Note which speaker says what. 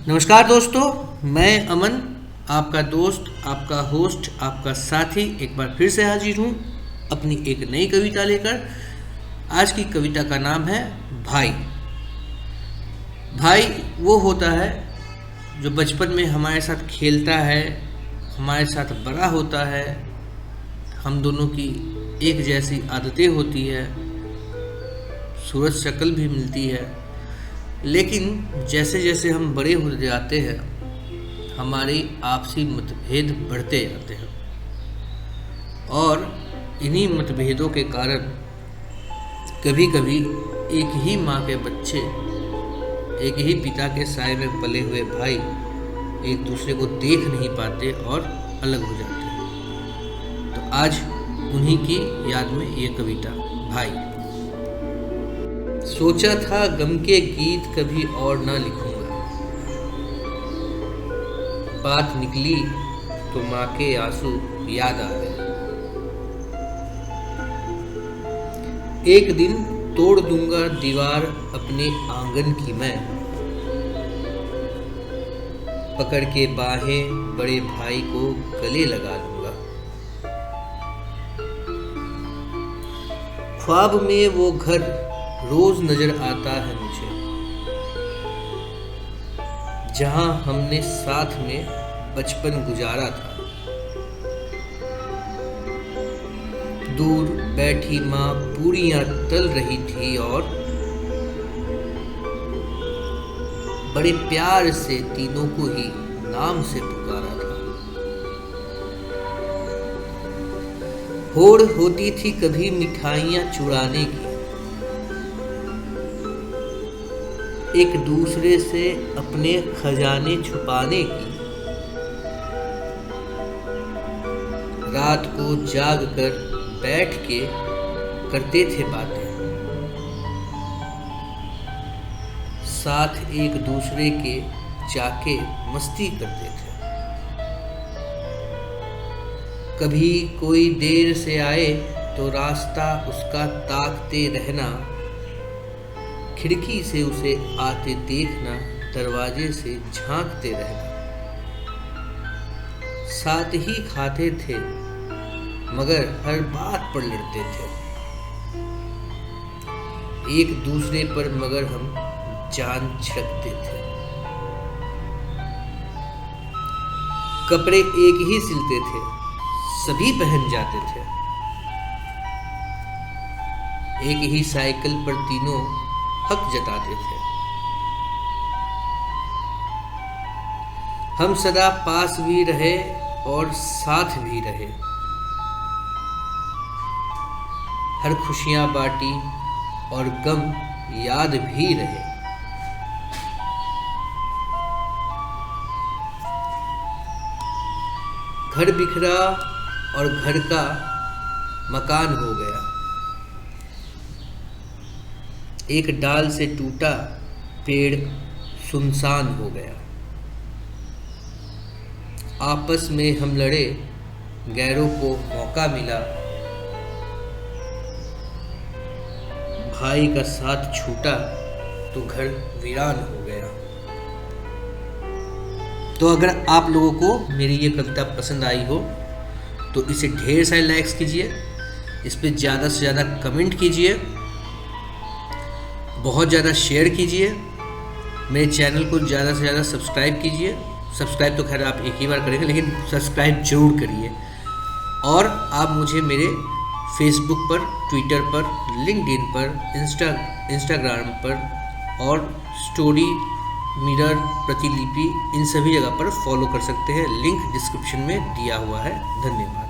Speaker 1: नमस्कार दोस्तों, मैं अमन, आपका दोस्त, आपका होस्ट, आपका साथी एक बार फिर से हाजिर हूँ अपनी एक नई कविता लेकर। आज की कविता का नाम है भाई। भाई वो होता है जो बचपन में हमारे साथ खेलता है, हमारे साथ बड़ा होता है। हम दोनों की एक जैसी आदतें होती है, सूरत शक्ल भी मिलती है। लेकिन जैसे जैसे हम बड़े हो जाते हैं, हमारे आपसी मतभेद बढ़ते जाते हैं और इन्हीं मतभेदों के कारण कभी कभी एक ही माँ के बच्चे, एक ही पिता के साए में पले हुए भाई एक दूसरे को देख नहीं पाते और अलग हो जाते हैं। तो आज उन्हीं की याद में ये कविता भाई। सोचा था गम के गीत कभी और ना लिखूंगा, बात निकली तो माँ के आंसू याद आ गए। एक दिन तोड़ दूंगा दीवार अपने आंगन की मैं, पकड़ के बाहें बड़े भाई को गले लगा लूंगा। ख्वाब में वो घर रोज नजर आता है मुझे, जहां हमने साथ में बचपन गुजारा था। दूर बैठी माँ पूरियां तल रही थी और बड़े प्यार से तीनों को ही नाम से पुकारा था। होड़ होती थी कभी मिठाइयां चुराने की, एक दूसरे से अपने खजाने छुपाने की। रात को जाग कर बैठ के करते थे बातें, साथ एक दूसरे के जाके मस्ती करते थे। कभी कोई देर से आए तो रास्ता उसका ताकते रहना, खिड़की से उसे आते देखना, दरवाजे से झांकते रहना। साथ ही खाते थे मगर हर बात पर लड़ते थे, एक दूसरे पर मगर हम जान छिड़कते थे। कपड़े एक ही सिलते थे, सभी पहन जाते थे। एक ही साइकिल पर तीनों हक जताते थे। हम सदा पास भी रहे और साथ भी रहे, हर खुशियां बांटी और गम याद भी रहे। घर बिखरा और घर का मकान हो गया, एक डाल से टूटा पेड़ सुनसान हो गया। आपस में हम लड़े, गैरों को मौका मिला, भाई का साथ छूटा तो घर वीरान हो गया। तो अगर आप लोगों को मेरी ये कविता पसंद आई हो तो इसे ढेर सारे लाइक्स कीजिए, इस पर ज़्यादा से ज़्यादा कमेंट कीजिए, बहुत ज़्यादा शेयर कीजिए, मेरे चैनल को ज़्यादा से ज़्यादा सब्सक्राइब कीजिए। सब्सक्राइब तो खैर आप एक ही बार करेंगे, लेकिन सब्सक्राइब जरूर करिए। और आप मुझे मेरे फेसबुक पर, ट्विटर पर, लिंक्डइन पर, इंस्टाग्राम पर और स्टोरी, मिरर, प्रतिलिपि, इन सभी जगह पर फॉलो कर सकते हैं। लिंक डिस्क्रिप्शन में दिया हुआ है। धन्यवाद।